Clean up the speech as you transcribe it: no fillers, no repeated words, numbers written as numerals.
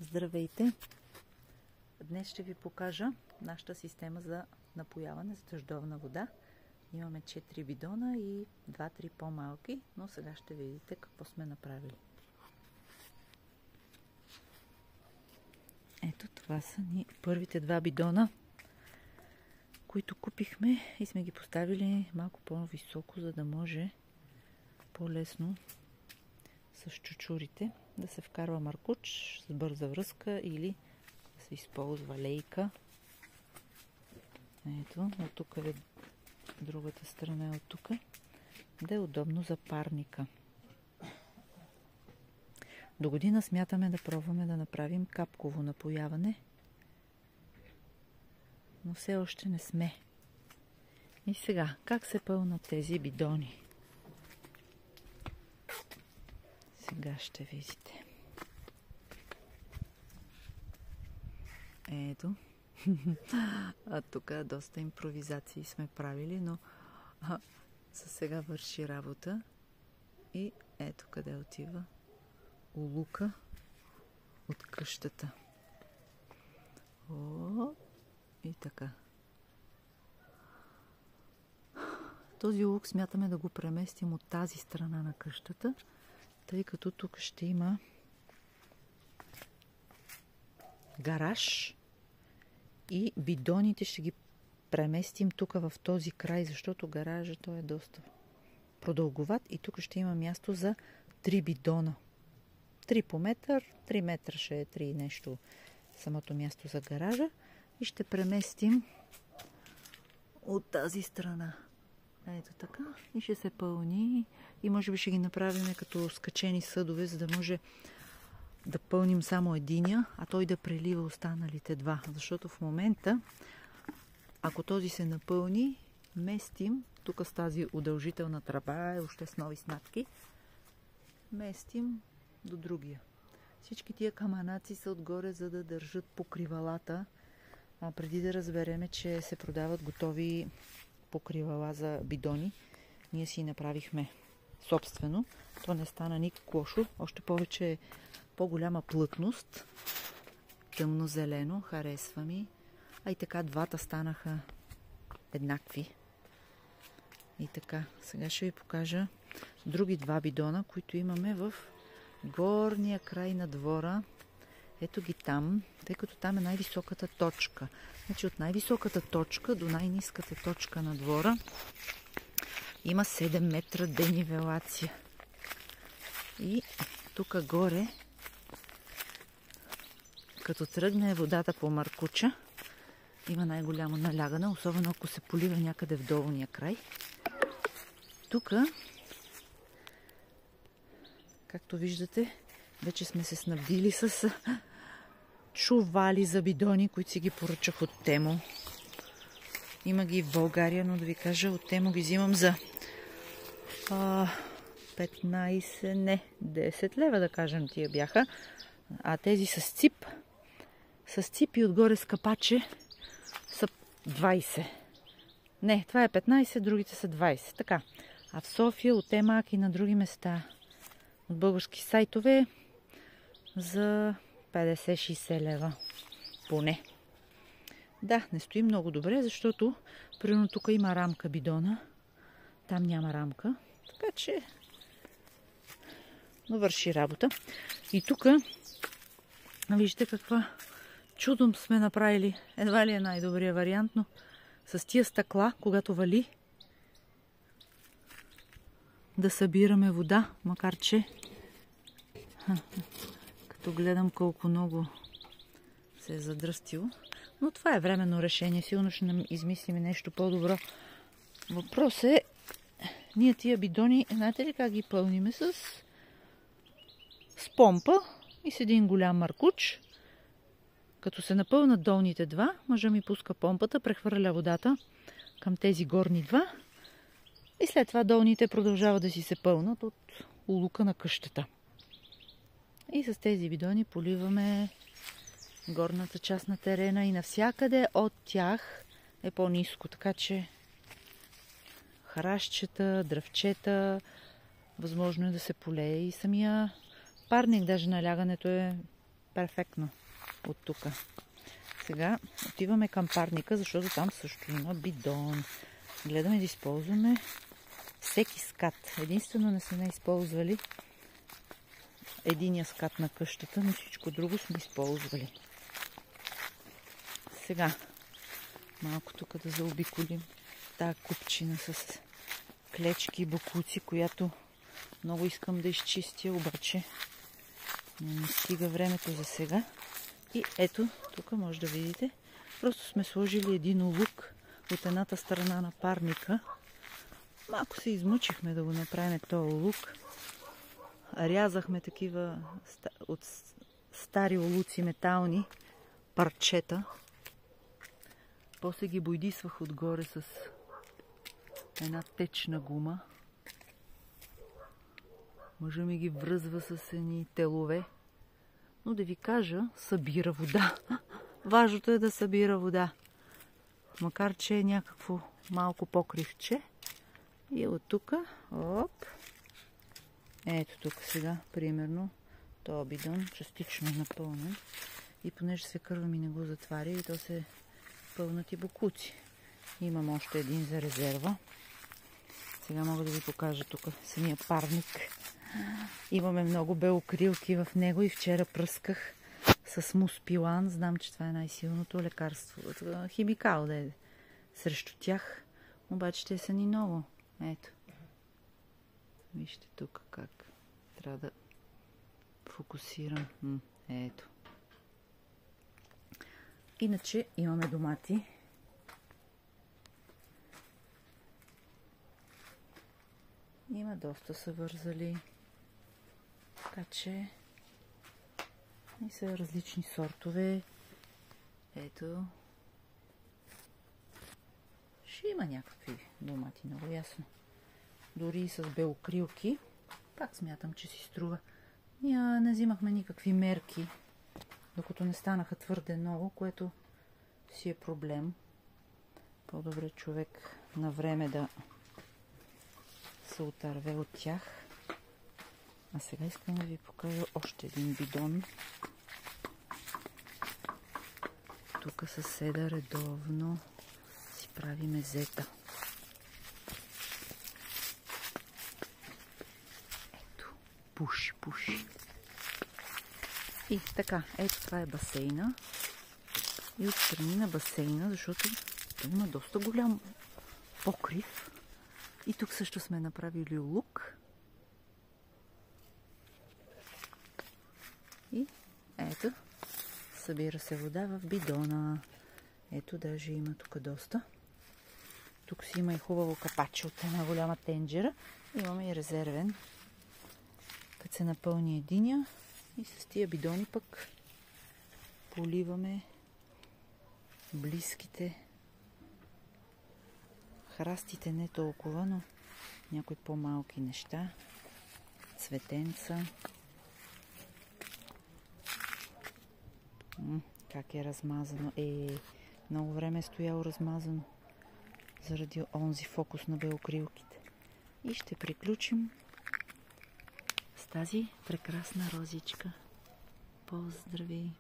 Здравейте! Днес ще ви покажа нашата система за напояване с дъждовна вода. Имаме 4 бидона и 2-3 по-малки, но сега ще видите какво сме направили. Ето това са ни първите 2 бидона, които купихме и сме ги поставили малко по-високо, за да може по-лесно с чучурите да се вкарва маркуч с бърза връзка или да се използва лейка. Ето, от тук е другата страна, от тук, да е удобно за парника. До година смятаме да пробваме да направим капково напояване, но все още не сме. И сега, как се пълнат тези бидони? Сега ще видите. Ето. А тук доста импровизации сме правили, но сега върши работа. И ето къде отива улука от къщата. О, и така. Този улук смятаме да го преместим от тази страна на къщата, тъй като тук ще има гараж и бидоните ще ги преместим тук в този край, защото гаражът той е доста продълговат и тук ще има място за 3 бидона. 3 по метър, 3 метра ще е 3 нещо самото място за гаража и ще преместим от тази страна. Ето така. И ще се пълни. И може би ще ги направим като скачени съдове, за да може да пълним само единия, а той да прелива останалите 2. Защото в момента, ако този се напълни, местим, тук с тази удължителна тръба, още с нови снатки, местим до другия. Всички тия каманаци са отгоре, за да държат покривалата. Преди да разбереме, че се продават готови покривала за бидони, ние си направихме собствено. То не стана никак лошо, още повече е по-голяма плътност. Тъмно-зелено, харесва ми. А и така двата станаха еднакви. И така, сега ще ви покажа други 2 бидона, които имаме в горния край на двора. Ето ги там, тъй като там е най-високата точка. Значи от най-високата точка до най-ниската точка на двора има 7 метра денивелация. И тук горе, като тръгне водата по маркуча, има най-голямо налягане, особено ако се полива някъде в долния край. Тук, както виждате, вече сме се снабдили с чували за бидони, които си ги поръчах от Темо. Има ги в България, но да ви кажа, от Темо ги взимам за 15, не, 10 лева, да кажем, тия бяха. А тези с цип и отгоре с капаче са 20. Не, това е 15, другите са 20. Така. А в София от Емак и на други места от български сайтове за 50-60 лева. Поне. Да, не стои много добре, защото примерно тук има рамка бидона. Там няма рамка. Така че но върши работа. И тук вижте каква чудом сме направили. Едва ли е най-добрия вариант, но с тия стъкла, когато вали, да събираме вода, макар че като гледам колко много се е задръстило. Но това е временно решение. Сигурно ще измислим нещо по-добро. Въпрос е, ние тия бидони, знаете ли как ги пълниме? С помпа и с един голям маркуч. Като се напълнат долните 2, мъжа ми пуска помпата, прехвърля водата към тези горни 2 и след това долните продължават да си се пълнат от улука на къщата. И с тези бидони поливаме горната част на терена и навсякъде от тях е по-ниско, така че храстчета, дръвчета, възможно е да се полее и самия парник, даже налягането е перфектно от тук. Сега отиваме към парника, защото там също има бидон. Гледаме да използваме всеки скат. Единствено не сме използвали единия скат на къщата, но всичко друго сме използвали. Сега малко тук да заобиколим тази купчина с клечки и бокуци, която много искам да изчистя, обаче не ми стига времето за сега. И ето, тук може да видите, просто сме сложили един улук от едната страна на парника. Малко се измъчихме да го направим този улук. Рязахме такива от стари улуци метални парчета. После ги бойдисвах отгоре с една течна гума. Мъжа ми ги връзва с едни телове. Но да ви кажа, събира вода. Важното е да събира вода. Макар че е някакво малко покривче. И от тук, оп. Ето тук сега, примерно, този бидон частично е напълнен. И понеже се кърва ми не го затваря и то се пълнат и бокуци. Имам още един за резерва. Сега мога да ви покажа тук самия парник. Имаме много белокрилки в него и вчера пръсках с муспилан. Знам, че това е най-силното лекарство. Химикал да е срещу тях. Обаче те са ни много. Ето. Вижте тук как трябва да фокусирам. Ето. Иначе имаме домати. Има доста са вързали. Така че и са различни сортове. Ето. Ще има някакви домати, много ясно. Дори и с белокрилки. Пак смятам, че си струва. Ние не взимахме никакви мерки, докато не станаха твърде много, което си е проблем. По-добре човек на време да се отърве от тях. А сега искам да ви покажа още един бидон. Тук съседа редовно си прави мезета. Ето, пуши. И така, ето това е басейна. И отстрани на басейна, защото има доста голям покрив. И тук също сме направили лук. И ето, събира се вода в бидона. Ето, даже има тук доста. Тук си има и хубаво капаче от една голяма тенджера. Имаме и резервен. Като се напълни единия. И с тия бидони пък поливаме близките. Храстите не толкова, но някои по-малки неща. Цветенца. Как е размазано. Много време е стояло размазано. Заради онзи фокус на белокрилките. И ще приключим с тази прекрасна розичка. Поздрави!